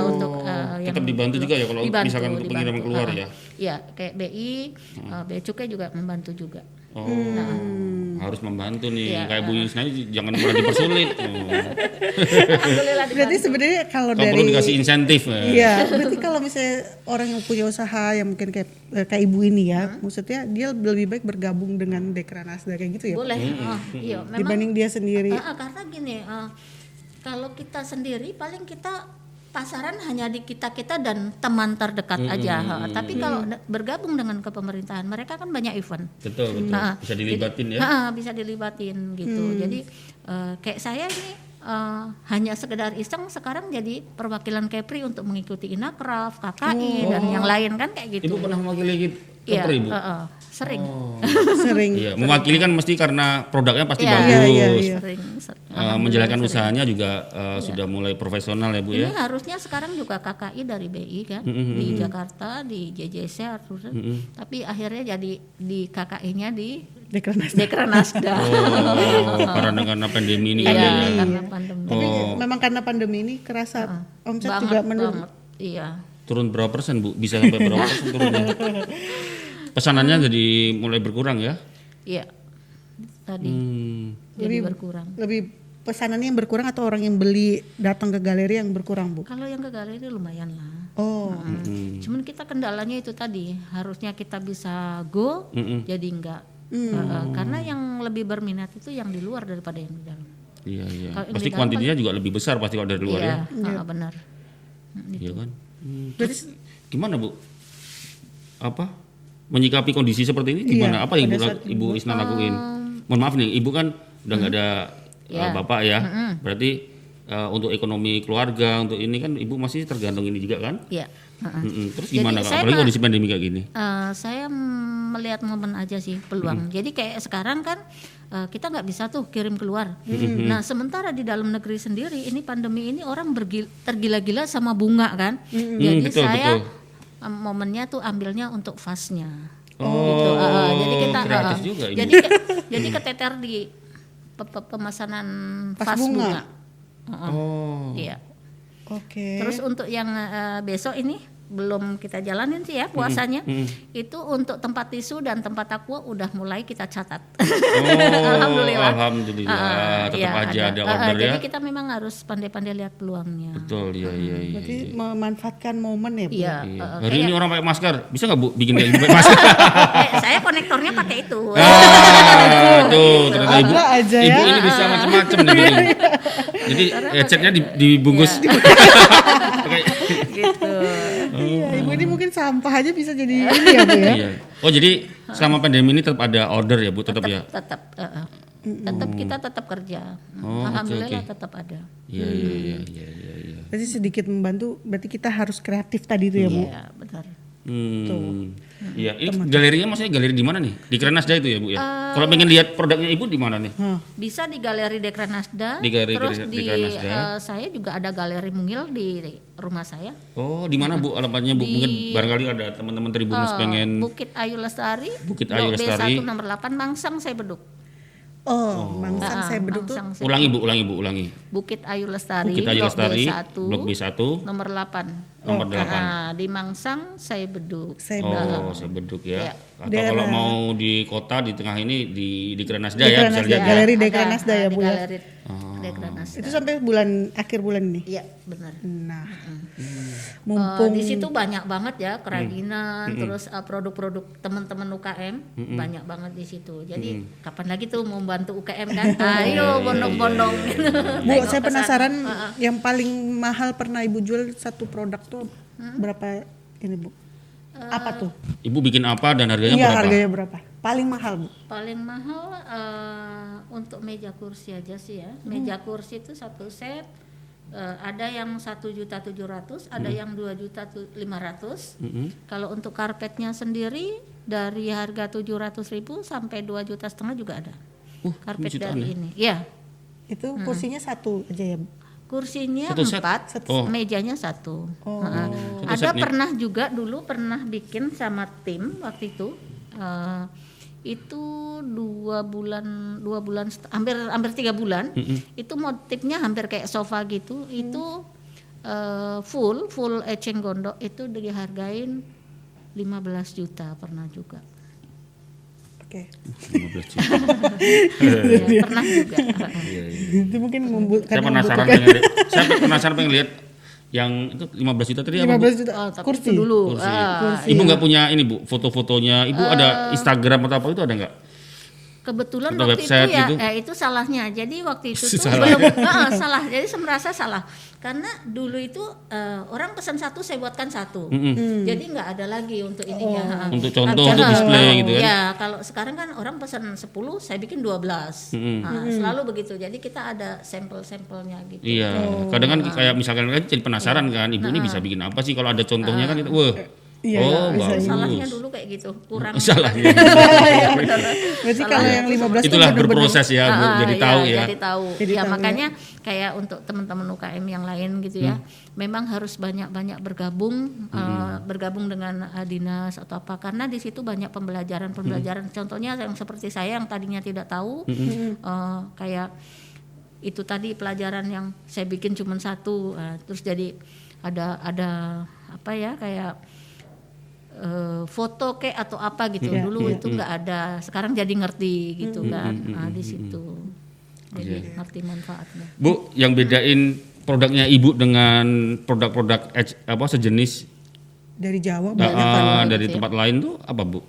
untuk tetap dibantu juga ya kalau misalkan untuk pengiriman keluar ya. Iya, kayak BI, Bea Cukai juga membantu juga. Harus membantu nih. Kayak Bu Yusna jangan pernah dipersulit. Alhamdulillah Berarti sebenarnya kalau Kalau perlu dari dikasih insentif. Iya, berarti kalau misalnya orang yang punya usaha yang mungkin kayak ibu ini ya, maksudnya dia lebih baik bergabung dengan Dekranasda kayak gitu ya. boleh. Iya, memang Dibanding dia sendiri. karena gini, kalau kita sendiri paling kita pasaran hanya di kita dan teman terdekat aja. Tapi kalau bergabung dengan kepemerintahan, mereka kan banyak event. Betul. Bisa dilibatin ya. Bisa dilibatin gitu. Jadi kayak saya ini hanya sekedar iseng sekarang jadi perwakilan Kepri untuk mengikuti Inakraf, KKI dan yang lain kan kayak gitu. Ibu pernah mewakili Kepri, Ibu? Sering. Sering. Iya, mewakili kan mesti karena produknya pasti Iya, bagus. iya. Sering. Menjalankan usahanya juga sudah mulai profesional ya Bu Ini ya. harusnya sekarang juga KKI dari BI kan di Jakarta, di JJC harusnya. Tapi akhirnya jadi di KKI-nya di Dekranasda. Karena pandemi ini kan Iya, ya. karena pandemi. Tapi memang karena pandemi ini kerasa omset juga menurun. Iya. Turun berapa persen Bu? Bisa sampai berapa persen turunnya? Pesanannya jadi mulai berkurang ya? Iya. Tadi jadi berkurang. Lebih pesanannya yang berkurang atau orang yang beli datang ke galeri yang berkurang, Bu? Kalau yang ke galeri lumayan lah. Cuman kita kendalanya itu tadi, harusnya kita bisa go, jadi enggak. Karena yang lebih berminat itu yang di luar daripada yang di dalam. Iya. Kalau yang Pasti di dalam kuantitinya juga lebih besar pasti kalau dari luar ya. Iya, benar. Iya kan? Terus gimana Bu? Apa? Menyikapi kondisi seperti ini gimana? Apa yang Ibu Isna lakuin? Mohon maaf nih, Ibu kan udah nggak ada bapak ya. Berarti untuk ekonomi keluarga, untuk ini kan Ibu masih tergantung ini juga kan? Iya. Terus gimana Jadi Kak? Apalagi kondisi pandemi kayak gini? Saya melihat momen aja sih peluang. Jadi kayak sekarang kan kita nggak bisa tuh kirim keluar. Nah sementara di dalam negeri sendiri ini pandemi ini orang tergila-gila sama bunga kan. Jadi betul, saya betul. momennya tuh ambilnya untuk vasnya. Oh, gitu. Jadi kita kreatif juga Ibu. jadi keteter di pemesanan Vas vas bunga. bunga. Iya. Oke. Terus untuk yang besok ini belum kita jalanin sih ya puasanya. Itu untuk tempat tisu dan tempat aqua udah mulai kita catat. Alhamdulillah. Tetap aja ada order ya. Jadi kita memang harus pandai-pandai lihat peluangnya. Betul, iya. Berarti memanfaatkan momen ya, Bu? Iya. Hari ini orang pakai masker, bisa nggak Bu bikin kayak pakai masker? Saya konektornya pakai itu. Tuh, ternyata Ibu. Ada aja ya. Ibu ini bisa macam-macam nih bikin. Jadi headsetnya dibungkus. Pakai Gitu. Iya, Ibu ini mungkin sampah aja bisa jadi ini ya, Bu ya? Iya. Oh jadi selama pandemi ini tetap ada order ya Bu, tetap ya? Tetap kita tetap kerja. Oh, Alhamdulillah oke. tetap ada. Iya. Berarti sedikit membantu, berarti kita harus kreatif tadi itu ya, Bu? Iya, benar. Iya, ini galerinya maksudnya galeri di mana nih? Di Dekranasda itu ya Bu ya? Kalau pengen lihat produknya Ibu di mana nih? Bisa di Galeri Dekranasda. Di galeri Terus Dekranasda. saya juga ada galeri mungil di rumah saya. Oh, di mana Bu alamatnya Bu? Mungkin barangkali ada teman-teman Tribuners pengen Bukit Ayu Lestari. Bukit Ayu Blok Lestari. B1 nomor 8 Mangsang saya beduk. Mangsang saya beduk tuh. Mangsang saya ulangi Bu, ulangi. Bukit Ayu Lestari. Bukit Ayu Lestari, Blok B1 B1 nomor 8. nomor 8. Di Mangsang saya beduk. Saya Saya beduk ya. Iya. Atau kalau mau di kota di tengah ini di Dekranasda ya bisa lihat. Galeri Ada, Dekranasda ya, di Bu ya? Galeri Dekranasda. Itu sampai akhir bulan nih. Iya, benar. Nah, Di situ banyak banget ya kerajinan, terus produk-produk teman-teman UKM banyak banget di situ. Jadi kapan lagi tuh mau bantu UKM kan? Ayo bondong-bondong. Bu, saya penasaran yang paling mahal pernah Ibu jual satu produk tuh berapa ini, Bu? Apa tuh? Ibu bikin apa dan harganya Iya, berapa? harganya berapa? Paling mahal, Bu. Paling mahal untuk meja kursi aja sih ya. Meja kursi itu satu set ada yang 1.700.000, ada yang 2.500.000. Kalau untuk karpetnya sendiri dari harga 700.000 sampai 2,5 juta juga ada. Karpet jutaan dari ya? ini. Iya. Itu kursinya satu aja ya, Bu? Kursinya Satu set? 4, Oh. mejanya 1. Ada set nih. pernah juga dulu pernah bikin sama tim waktu itu. Itu 2 bulan hampir 3 bulan. Itu motifnya hampir kayak sofa gitu. Itu full eceng gondok itu dihargain 15 juta pernah juga. Oke. 15 juta. Ya, pernah juga. Itu mungkin Saya penasaran pengen lihat yang itu 15 juta tadi apa, Bu? 15 juta Tapi kursi. itu dulu. Kursi. Ibu nggak punya ini, Bu, foto-fotonya. Ibu ada Instagram atau apa itu ada nggak? Kebetulan Atau waktu itu website ya, gitu? itu salahnya. Jadi waktu itu tuh Salah. salah. Jadi saya merasa salah karena dulu itu orang pesan satu saya buatkan satu. Jadi nggak ada lagi untuk ininya. Untuk contoh, untuk display gitu kan? Ya kalau sekarang kan orang pesan 10 saya bikin 12. Selalu begitu. Jadi kita ada sampel-sampelnya gitu. Iya. Kadang kan kayak misalkan kan jadi penasaran kan, ibu ini bisa bikin apa sih kalau ada contohnya kan itu. Wah. Iya, bagus. Salahnya dulu kayak gitu, kurang. Salahnya. Berarti kalau yang 15 Itulah tuh bener-bener berproses ya, Bu. Jadi tahu ya. Jadi tahu. Jadi Ya tahu, makanya kayak untuk teman-teman UKM yang lain gitu ya, memang harus banyak-banyak bergabung dengan dinas atau apa karena di situ banyak pembelajaran. Contohnya yang seperti saya yang tadinya tidak tahu, kayak itu tadi pelajaran yang saya bikin cuma satu, terus jadi ada apa ya kayak foto kayak atau apa gitu. Dulu itu nggak ada, sekarang jadi ngerti gitu kan. Di situ jadi ngerti manfaatnya. Bu, yang bedain produknya Ibu dengan produk-produk sejenis dari Jawa banyak kan. dari tempat lain tuh apa, Bu?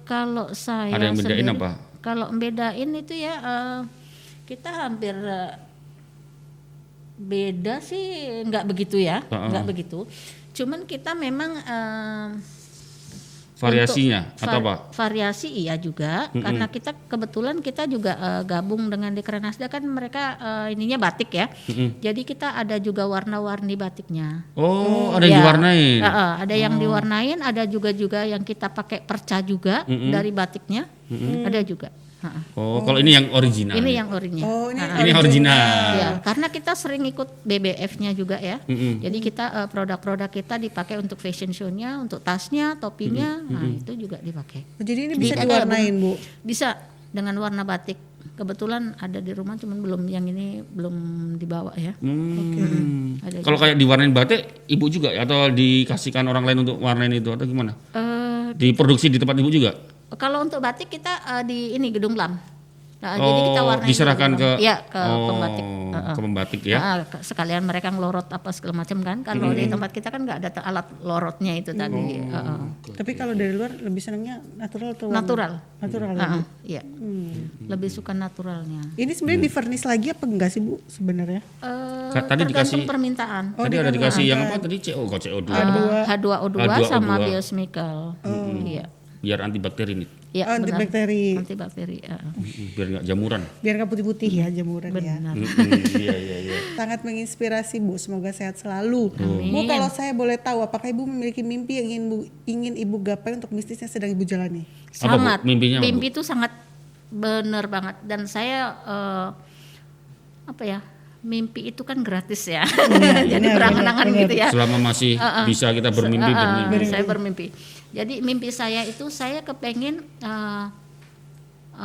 Kalau saya Ada yang bedain sendiri, apa? Kalau bedain itu ya kita hampir beda sih nggak begitu ya, nggak begitu. Cuman kita memang variasinya atau apa? Variasi iya juga karena kita kebetulan kita juga gabung dengan Dekranasda kan mereka ininya batik ya. Jadi kita ada juga warna-warni batiknya. Oh, ada yang diwarnain. Ada yang diwarnain, ada juga yang kita pakai perca juga dari batiknya. Ada juga. Oh, kalau ini yang original. Ini yang original. Oh, Ini original. Ya, karena kita sering ikut BBF-nya juga ya. Jadi kita produk-produk kita dipakai untuk fashion show-nya, untuk tasnya, topinya, itu juga dipakai. Jadi ini bisa Jadi diwarnain, Bu. Bisa dengan warna batik. Kebetulan ada di rumah, cuman yang ini belum dibawa ya. Ada Kalau kayak diwarnain batik, Ibu juga atau dikasihkan orang lain untuk warnain itu atau gimana? Diproduksi di tempat Ibu juga? Kalau untuk batik kita di ini Gedung Lam. Jadi kita warnai diserahkan ke pembatik. Ke pembatik ya. Sekalian mereka ngelorot apa segala macam kan. Kalau di tempat kita kan nggak ada alat lorotnya itu tadi. Tapi kalau dari luar lebih senangnya natural atau warna? Natural. Natural ya, Bu? Iya. Lebih suka naturalnya. Ini sebenarnya di-furnish lagi apa enggak sih, Bu, sebenarnya? Tadi dikasih permintaan. tadi ada dikasih yang apa tadi CO2 H2O2 sama H2O2. biochemical. Iya. biar antibakteri nih. Iya, antibakteri. Antibakteri. Biar nggak jamuran. Biar nggak putih-putih ya jamuran ya. Benar. Iya. Sangat menginspirasi, Bu. Semoga sehat selalu. Amin. Bu, kalau saya boleh tahu, apakah Ibu memiliki mimpi yang ingin Ibu gapai untuk bisnis yang sedang Ibu jalani? Sangat. Bu? Mimpinya apa, Bu? Mimpi itu sangat benar banget dan saya mimpi itu kan gratis ya. Jadi berangan-angan gitu ya. Selama masih bisa kita bermimpi. Saya bermimpi. Jadi mimpi saya itu saya kepengen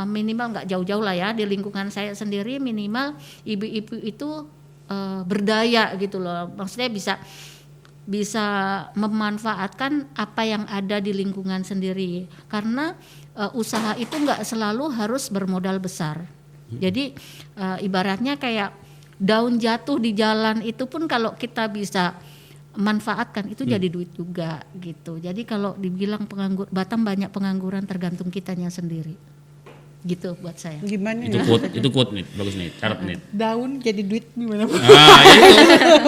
minimal nggak jauh-jauh lah ya di lingkungan saya sendiri, minimal ibu-ibu itu berdaya gitu loh. Maksudnya bisa memanfaatkan apa yang ada di lingkungan sendiri. Karena usaha itu nggak selalu harus bermodal besar. Jadi ibaratnya kayak daun jatuh di jalan itu pun kalau kita bisa manfaatkan itu jadi duit juga gitu. Jadi kalau dibilang Batam banyak pengangguran tergantung kitanya sendiri. Gitu buat saya. Gimana Itu quote nih, bagus nih, catat nih. daun jadi duit gimana? Itu.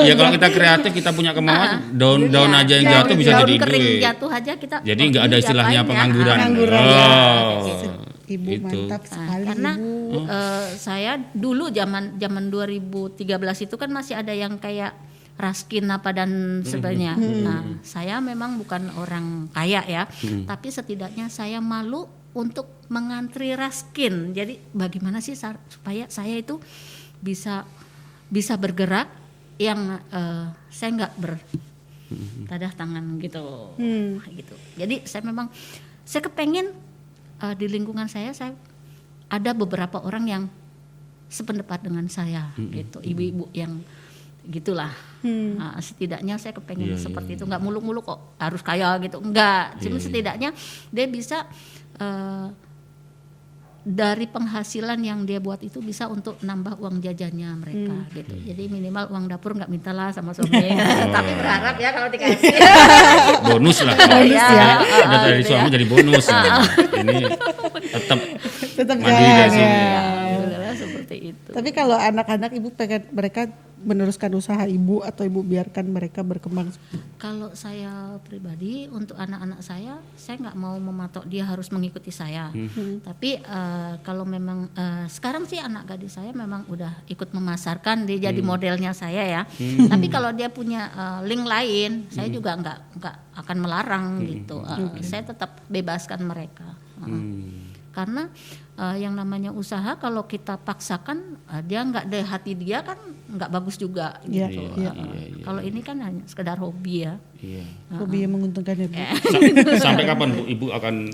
Ya kalau kita kreatif, kita punya kemauan, daun aja yang jatuh bisa daun jadi kering duit. jatuh aja kita. Jadi nggak ada istilahnya pengangguran. Ibu Gitu. mantap sekali Karena Ibu. saya dulu zaman 2013 itu kan masih ada yang kayak Raskin apa dan sebagainya. Nah, saya memang bukan orang kaya ya, tapi setidaknya saya malu untuk mengantri Raskin. Jadi bagaimana sih supaya saya itu bisa bergerak yang saya nggak bertadah tangan gitu. Gitu. Jadi saya kepengen di lingkungan saya ada beberapa orang yang sependapat dengan saya gitu, ibu-ibu yang gitulah. Nah, setidaknya saya kepengen seperti itu, nggak muluk-muluk kok harus kaya gitu, enggak. Cuma setidaknya dia bisa dari penghasilan yang dia buat itu bisa untuk nambah uang jajannya mereka gitu. Jadi minimal uang dapur nggak mintalah sama suami. Tapi berharap ya kalau dikasih. Bonus lah. Ada dari suami jadi bonus. Ini tetap mandiri dari sini. Alhamdulillah seperti itu. Tapi kalau anak-anak Ibu pengen mereka meneruskan usaha Ibu atau Ibu biarkan mereka berkembang? Kalau saya pribadi untuk anak-anak saya nggak mau mematok dia harus mengikuti saya. Tapi kalau memang sekarang sih anak gadis saya memang udah ikut memasarkan, dia jadi modelnya saya ya. Tapi kalau dia punya link lain, saya juga nggak akan melarang gitu. Saya tetap bebaskan mereka. Karena yang namanya usaha kalau kita paksakan dia nggak dari hati dia kan nggak bagus juga gitu. Kalau ini kan hanya sekedar hobi ya. Hobi yang menguntungkan ya Bu. Sampai kapan Bu Ibu akan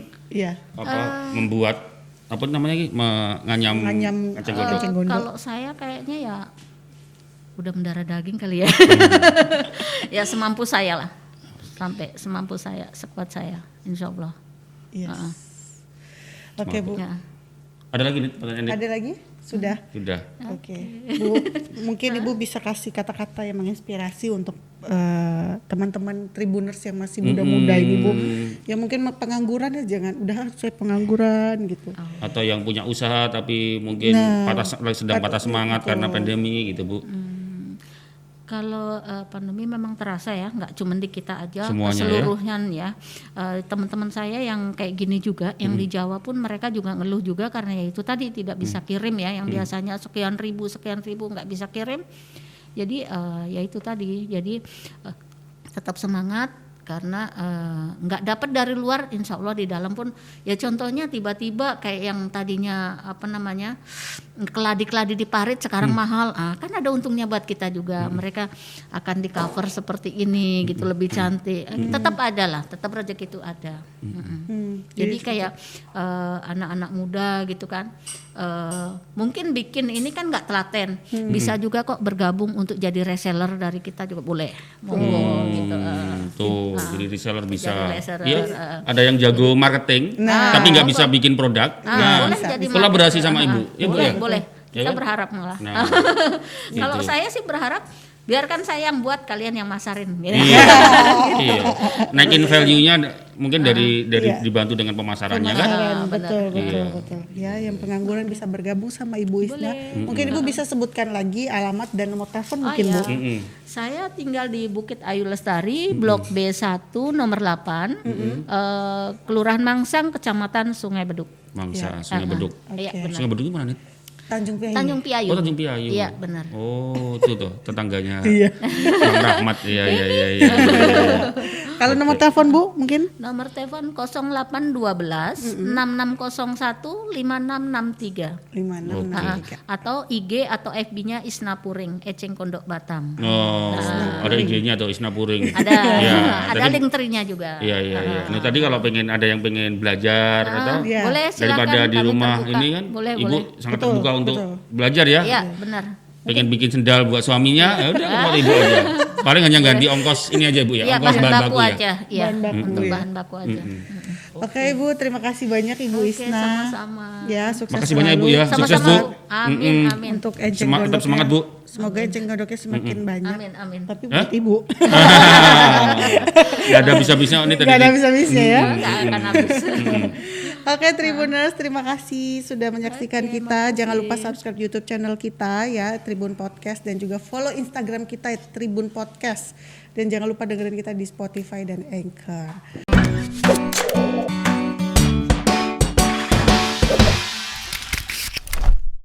membuat apa namanya menganyam kacang godok? Kalau saya kayaknya ya udah mendarah daging kali ya. Ya semampu saya lah. Sampai semampu saya, sekuat saya, insya Allah. Oke Bu. Ya. Ada lagi nih pertanyaan? Ada lagi? Sudah. Oke. Bu, mungkin Ibu bisa kasih kata-kata yang menginspirasi untuk teman-teman Tribuners yang masih muda-muda ini Bu. Ya mungkin pengangguran ya jangan udah saya pengangguran gitu. Atau yang punya usaha tapi mungkin sedang patah semangat karena pandemi gitu Bu. Kalau pandemi memang terasa ya, nggak cuma di kita aja, semuanya keseluruhnya ya. Teman-teman saya yang kayak gini juga, yang di Jawa pun mereka juga ngeluh juga karena ya itu tadi tidak bisa kirim ya, yang biasanya sekian ribu nggak bisa kirim. Jadi ya itu tadi, jadi tetap semangat karena nggak dapat dari luar, insya Allah di dalam pun ya contohnya tiba-tiba kayak yang tadinya apa namanya keladi-keladi di parit sekarang mahal, kan ada untungnya buat kita juga, mereka akan di cover seperti ini gitu lebih cantik, tetap ada lah, tetap rezeki itu ada. Jadi kayak anak-anak muda gitu kan, mungkin bikin ini kan nggak telaten, bisa juga kok bergabung untuk jadi reseller dari kita juga boleh, monggo gitu. Tuh, jadi reseller bisa. Reseller, ada yang jago marketing, tapi nggak bisa bikin produk. Boleh jadi kolaborasi sama Ibu. Ya, boleh. Ya Kita kan? berharap malah. Kalau gitu. saya sih berharap biarkan saya yang buat, kalian yang masarin. Gitu. Iya. Naikin value-nya mungkin dari dibantu dengan pemasarannya kan. Betul. Ya, yang pengangguran bisa bergabung sama Ibu Isna. Mungkin Ibu bisa sebutkan lagi alamat dan nomor telepon mungkin Bu. Saya tinggal di Bukit Ayu Lestari, Blok B1 nomor 8, Kelurahan Mangsang, Kecamatan Sungai Beduk. Mangsa, Sungai Beduk. Iya, benar. Sungai Beduk itu mana nih? Tanjung Piayu. Tanjung Piayu. Oh, Tanjung Piayu. Iya, benar. Oh, itu tuh tetangganya. Iya. Bang Rahmat. Iya. Kalau nomor telepon Bu mungkin? Nomor telepon 0812 6601 5663. 5663. Atau IG atau FB-nya Isna Puring, Eceng Kondok Batam. Oh, ada IG-nya atau Isna Puring. Ada, Ya, ada tadi- link tree-nya juga. Iya. Nah, tadi kalau ada yang pengen belajar atau Iya. Boleh silakan. daripada di kami rumah terbuka. ini kan, boleh, Ibu sangat Betul, terbuka untuk betul. belajar ya. Iya, benar. Pengen bikin sendal buat suaminya, ya udah buat Ibu aja. Paling hanya ganti ongkos ini aja Bu ya, Iya, ongkos bahan baku ya. aja. Iya, Bahan baku, untuk ya. bahan baku aja. Oke Ibu, terima kasih banyak Ibu Oke, Isna. sama-sama. Ya, sukses Makasih banyak Ibu selalu. ya. Sukses Sama-sama. Bu. Amin, amin. Untuk enceng Tetap gondoknya. semangat Bu. Semoga enceng gondoknya semakin banyak. Amin, amin. Tapi buat Ibu. Gak ada bisa-bisa ini tadi. Gak ada bisa-bisanya ya. Nggak akan habis. Oke Tribuners, terima kasih sudah menyaksikan kita. Jangan lupa subscribe YouTube channel kita ya, Tribun Podcast, dan juga follow Instagram kita Tribun Podcast. Dan jangan lupa dengerin kita di Spotify dan Anchor.